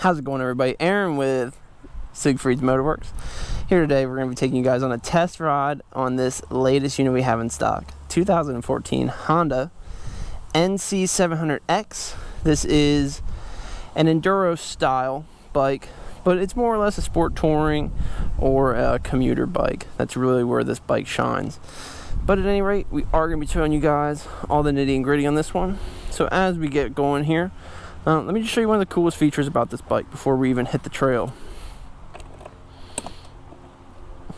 How's it going, everybody? Aaron with Siegfried's Motorwerx. Here today, we're going to be taking you guys on a test ride on this latest unit we have in stock. 2014 Honda NC700x. This is an enduro style bike, but it's more or less a sport touring or a commuter bike. That's really where this bike shines. But at any rate, we are going to be showing you guys all the nitty and gritty on this one. So as we get going here, let me just show you one of the coolest features about this bike before we even hit the trail.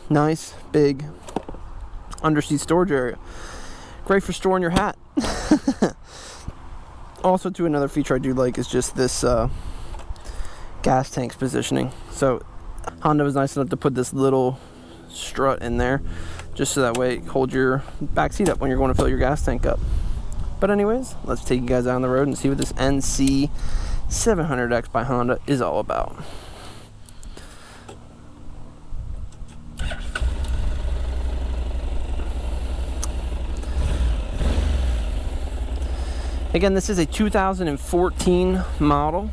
Nice, big underseat storage area. Great for storing your hat. Also, too, another feature I do like is just this gas tank's positioning. So Honda was nice enough to put this little strut in there just so that way it holds your back seat up when you're going to fill your gas tank up. But anyways, let's take you guys out on the road and see what this NC700x by Honda is all about. Again, this is a 2014 model,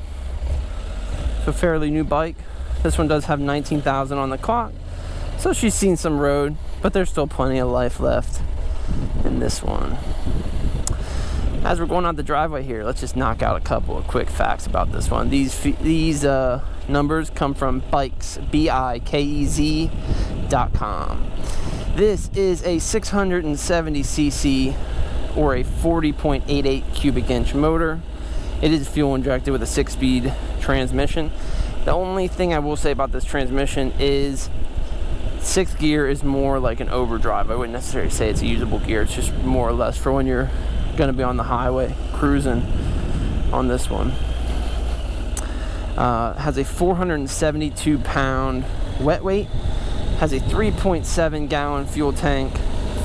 so fairly new bike. This one does have 19,000 on the clock, so she's seen some road, but there's still plenty of life left in this one. As we're going out the driveway here, let's just knock out a couple of quick facts about this one. These numbers come from Bikes, BIKEZ.com. This is a 670cc or a 40.88 cubic inch motor. It is fuel injected with a 6-speed transmission. The only thing I will say about this transmission is 6th gear is more like an overdrive. I wouldn't necessarily say it's a usable gear. It's just more or less for when you're going to be on the highway cruising on this one. Has a 472 pound wet weight, has a 3.7 gallon fuel tank,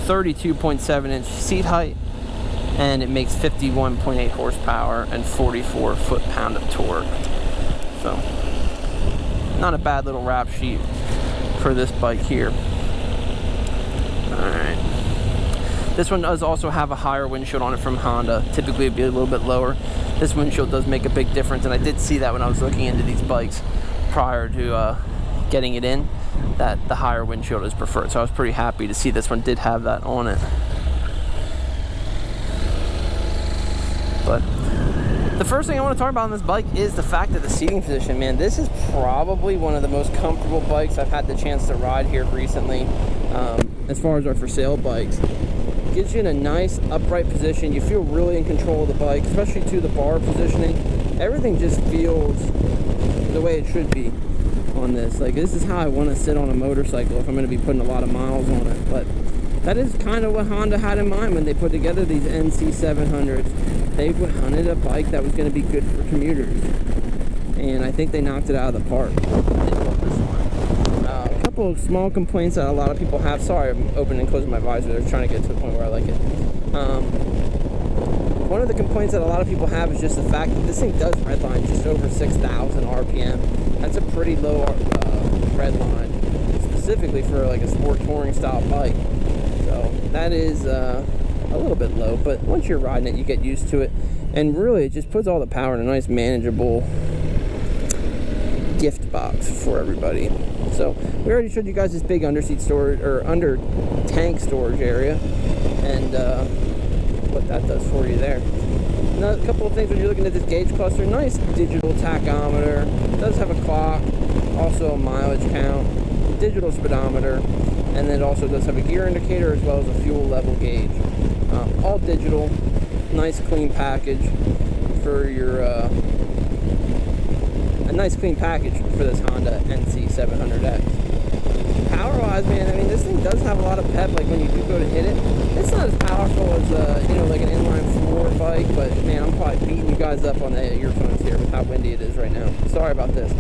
32.7 inch seat height, and it makes 51.8 horsepower and 44 foot-pound of torque. So not a bad little rap sheet for this bike here. Alright, this one does also have a higher windshield on it from Honda. Typically it'd be a little bit lower. This windshield does make a big difference, and I did see that when I was looking into these bikes prior to getting it in, that the higher windshield is preferred. So I was pretty happy to see this one did have that on it. But the first thing I want to talk about on this bike is the fact that the seating position, man, this is probably one of the most comfortable bikes I've had the chance to ride here recently. As far as our for sale bikes, gives you in a nice upright position. You feel really in control of the bike, especially to the bar positioning. Everything just feels the way it should be on this. Like, this is how I want to sit on a motorcycle if I'm going to be putting a lot of miles on it. But that is kind of what Honda had in mind when they put together these NC700s. They wanted a bike that was going to be good for commuters, and I think they knocked it out of the park. A couple of small complaints that a lot of people have. Sorry, I'm opening and closing my visor. They're trying to get to the point where I like it. One of the complaints that a lot of people have is just the fact that this thing does redline just over 6,000 RPM. That's a pretty low redline, specifically for like a sport touring style bike. So that is a little bit low, but once you're riding it, you get used to it, and really it just puts all the power in a nice manageable gift box for everybody. So we already showed you guys this big underseat storage or under tank storage area, and what that does for you there. Now, a couple of things when you're looking at this gauge cluster: nice digital tachometer, it does have a clock, also a mileage count, digital speedometer, and then it also does have a gear indicator as well as a fuel level gauge. All digital, nice clean package for your a nice clean package for this Honda NC700x. Power wise, man, I mean, this thing does have a lot of pep. Like when you do go to hit it, it's not as powerful as you know, like an inline four bike, but man, I'm probably beating you guys up on the earphones here with how windy it is right now. Sorry about this.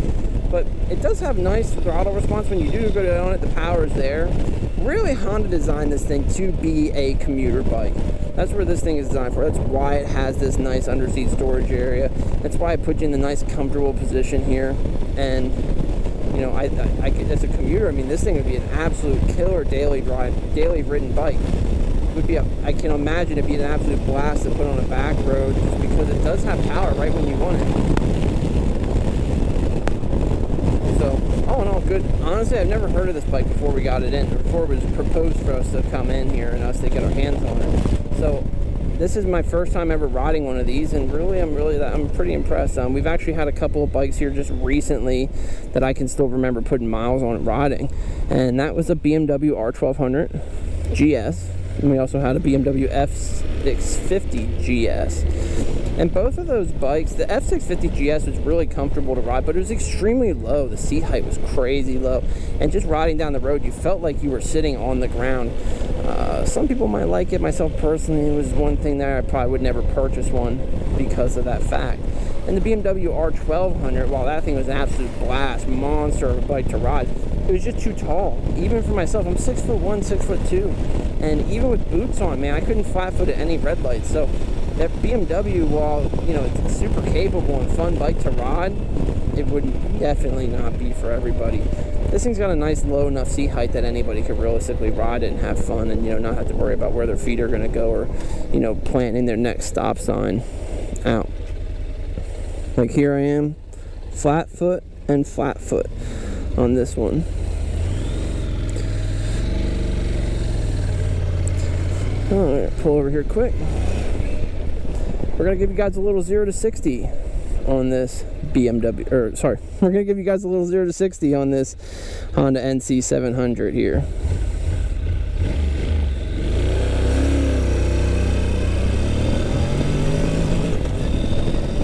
But it does have nice throttle response when you do go down on it. The power is there. Really, Honda designed this thing to be a commuter bike. That's where this thing is designed for. That's why it has this nice underseat storage area. That's why I put you in the nice comfortable position here. And you know, I as a commuter, I mean, this thing would be an absolute killer daily ridden bike. Would be I can imagine it'd be an absolute blast to put on a back road, just because it does have power right when you want it. good. Honestly, I've never heard of this bike before we got it in, before it was proposed for us to come in here and us to get our hands on it. So this is my first time ever riding one of these, and really I'm pretty impressed. We've actually had a couple of bikes here just recently that I can still remember putting miles on and riding, and that was a BMW R1200 GS, and we also had a BMW F650 GS. And both of those bikes, the F650 GS was really comfortable to ride, but it was extremely low. The seat height was crazy low, and just riding down the road, you felt like you were sitting on the ground. Some people might like it. Myself personally, it was one thing that I probably would never purchase one because of that fact. And the BMW R1200, while that thing was an absolute blast, monster of a bike to ride, it was just too tall. Even for myself, I'm 6'1", 6'2", and even with boots on, man, I couldn't flat-foot at any red lights. So that BMW, while you know it's a super capable and fun bike to ride, it would definitely not be for everybody. This thing's got a nice low enough seat height that anybody could realistically ride it and have fun, and not have to worry about where their feet are going to go, or planting their next stop sign out. Like here I am, flat foot and flat foot on this one. Alright, pull over here quick. We're going to give you guys a little 0 to 60 on this BMW, we're going to give you guys a little 0 to 60 on this Honda NC700 here.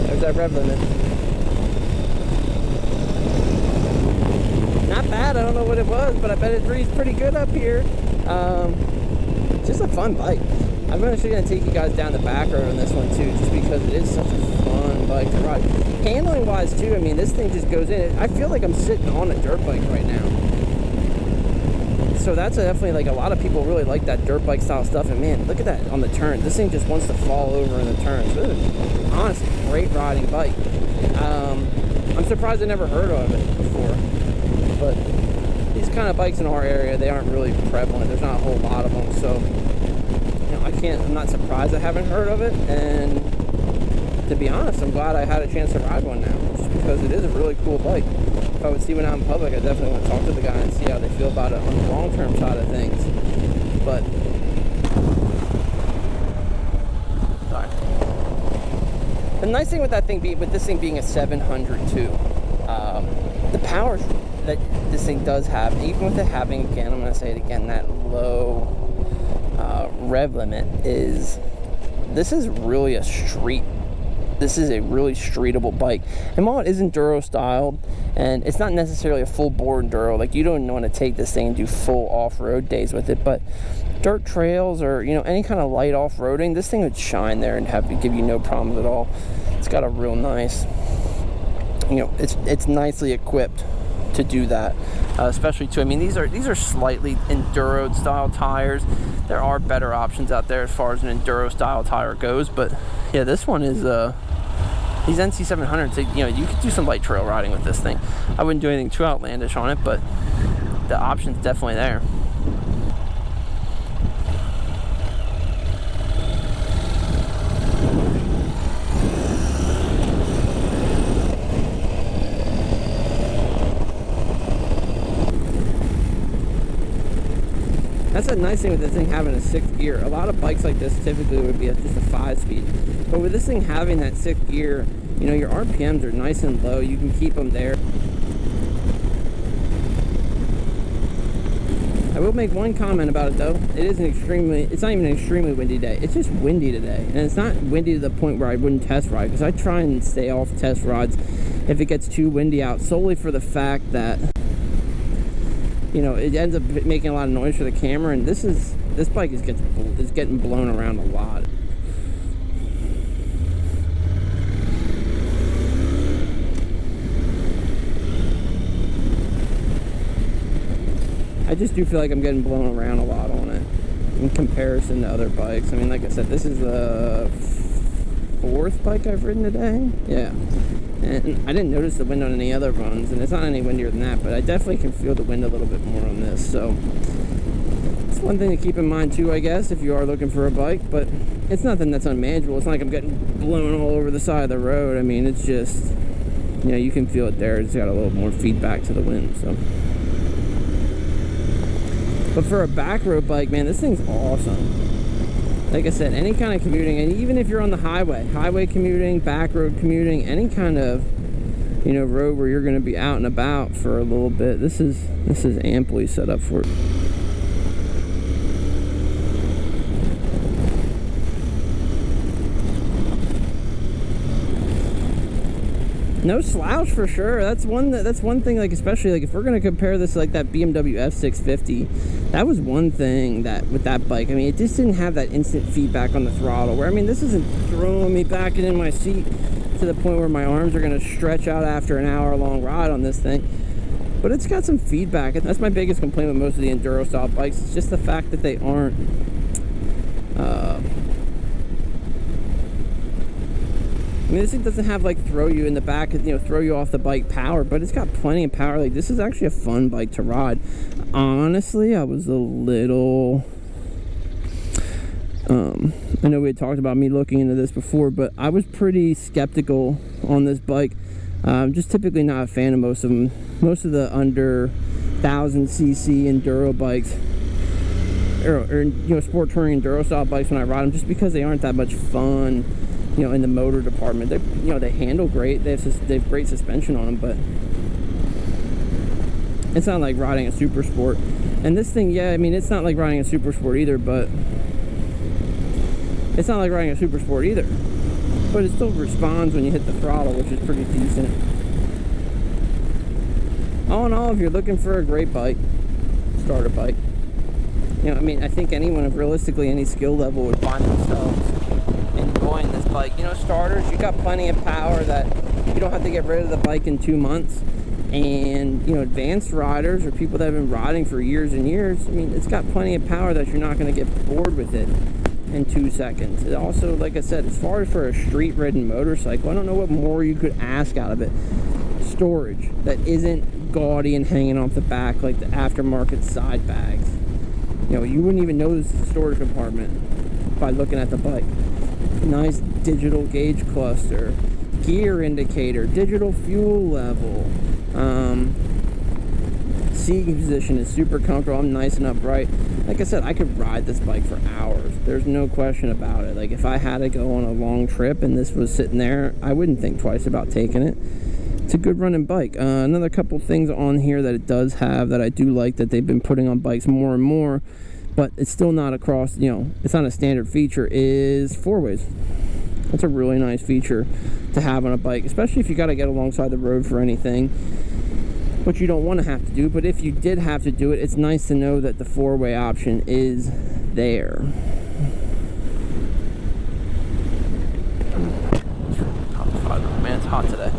There's that rev limit. Not bad, I don't know what it was, but I bet it reads pretty good up here. Just a fun bike. I'm actually going to take you guys down the back road on this one too, just because it is such a fun bike to ride. Handling wise too, I mean, this thing just goes in. I feel like I'm sitting on a dirt bike right now. So that's definitely, like, a lot of people really like that dirt bike style stuff. And man, look at that on the turn. This thing just wants to fall over in the turns. This is honestly a great riding bike. I'm surprised I never heard of it before. But these kind of bikes in our area, they aren't really prevalent. There's not a whole lot of them. So I'm not surprised I haven't heard of it, and to be honest, I'm glad I had a chance to ride one now, just because it is a really cool bike. If I would see one out in public, I definitely want to talk to the guy and see how they feel about it on the long-term side of things. But sorry. The nice thing with that thing with this thing being a 700 too, the power that this thing does have, even with it having, again, I'm going to say it again, that low rev limit, this is really a really streetable bike. And while it is enduro styled, and it's not necessarily a full bore enduro, like you don't want to take this thing and do full off-road days with it, but dirt trails or any kind of light off-roading, this thing would shine there and give you no problems at all. It's got a real nice, it's nicely equipped to do that, especially too. I mean, these are slightly enduro style tires. There are better options out there as far as an enduro style tire goes, but yeah, this one is these NC700s. You could do some light trail riding with this thing. I wouldn't do anything too outlandish on it, but the option's definitely there. That's a nice thing with this thing having a 6th gear. A lot of bikes like this typically would be just a 5-speed. But with this thing having that 6th gear, your RPMs are nice and low. You can keep them there. I will make one comment about it though. It's not even an extremely windy day. It's just windy today. And it's not windy to the point where I wouldn't test ride, because I try and stay off test rides if it gets too windy out, solely for the fact that it ends up making a lot of noise for the camera, and this bike is getting blown around a lot. I just do feel like I'm getting blown around a lot on it in comparison to other bikes. I mean, like I said, this is the 4th bike I've ridden today. Yeah. And I didn't notice the wind on any other runs, and it's not any windier than that, but I definitely can feel the wind a little bit more on this. So it's one thing to keep in mind too, I guess, if you are looking for a bike, but it's nothing that's unmanageable. It's not like I'm getting blown all over the side of the road. I mean, it's just, you can feel it there. It's got a little more feedback to the wind. So But for a back road bike, man, this thing's awesome. Like I said, any kind of commuting, and even if you're on the highway commuting, back road commuting, any kind of, you know, road where you're going to be out and about for a little bit, this is amply set up for it. No slouch for sure. That's one thing, like, especially like if we're gonna compare this to like that BMW F650, that was one thing that with that bike, I mean, it just didn't have that instant feedback on the throttle, where I mean, this isn't throwing me back in my seat to the point where my arms are gonna stretch out after an hour-long ride on this thing. But it's got some feedback, and that's my biggest complaint with most of the enduro style bikes. It's just the fact that they aren't I mean, this thing doesn't have like throw you in the back, you know, throw you off the bike power, but it's got plenty of power. Like, this is actually a fun bike to ride. Honestly, I was a little, I know we had talked about me looking into this before, but I was pretty skeptical on this bike. Just typically not a fan of most of them. Most of the under 1000cc enduro bikes, or you know, sport touring enduro style bikes, when I ride them, just because they aren't that much fun, you know, in the motor department. They, you know, they handle great. They have great suspension on them, but it's not like riding a super sport. And this thing, yeah, I mean, it's not like riding a super sport either, but it's not like riding a super sport either. But it still responds when you hit the throttle, which is pretty decent. All in all, if you're looking for a great bike, starter bike, you know, I mean, I think anyone of realistically any skill level would find themselves enjoying this bike. You know, starters, you got plenty of power that you don't have to get rid of the bike in 2 months. And, you know, advanced riders or people that have been riding for years and years, I mean, it's got plenty of power that you're not going to get bored with it in 2 seconds. It also, like I said, as far as for a street-ridden motorcycle, I don't know what more you could ask out of it. Storage that isn't gaudy and hanging off the back like the aftermarket side bags. You know, you wouldn't even notice the storage compartment by looking at the bike. Nice digital gauge cluster, gear indicator, digital fuel level. Seating position is super comfortable. I'm nice and upright. Like I said, I could ride this bike for hours. There's no question about it. Like, if I had to go on a long trip and this was sitting there, I wouldn't think twice about taking it. It's a good running bike. Another couple things on here that it does have that I do like that they've been putting on bikes more and more, but it's still not across, you know, it's not a standard feature, is four-ways. That's a really nice feature to have on a bike, especially if you got to get alongside the road for anything, which you don't want to have to do. But if you did have to do it, it's nice to know that the four-way option is there. Man, it's hot today.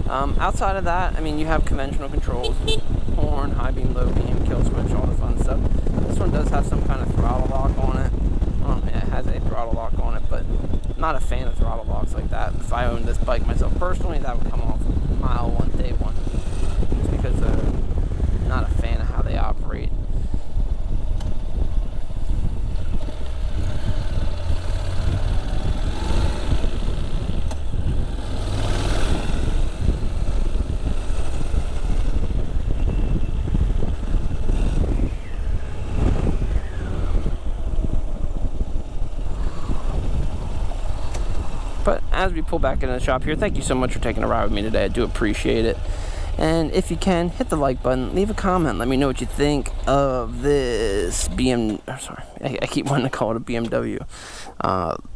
Outside of that, I mean, you have conventional controls, horn, high beam, low beam, kill switch, all the fun stuff. This one does have some kind of throttle lock on it. Yeah, it has a throttle lock on it, but I'm not a fan of throttle locks like that. If I owned this bike myself personally, that would come off mile one, day one, just because I'm not a fan of how they operate. But as we pull back into the shop here, thank you so much for taking a ride with me today. I do appreciate it. And if you can, hit the like button, leave a comment, let me know what you think of this I keep wanting to call it a BMW.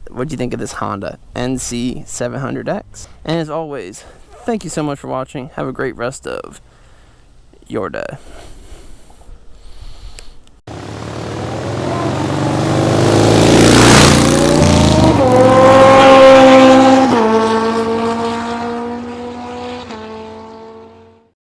What do you think of this Honda NC700X? And as always, thank you so much for watching. Have a great rest of your day.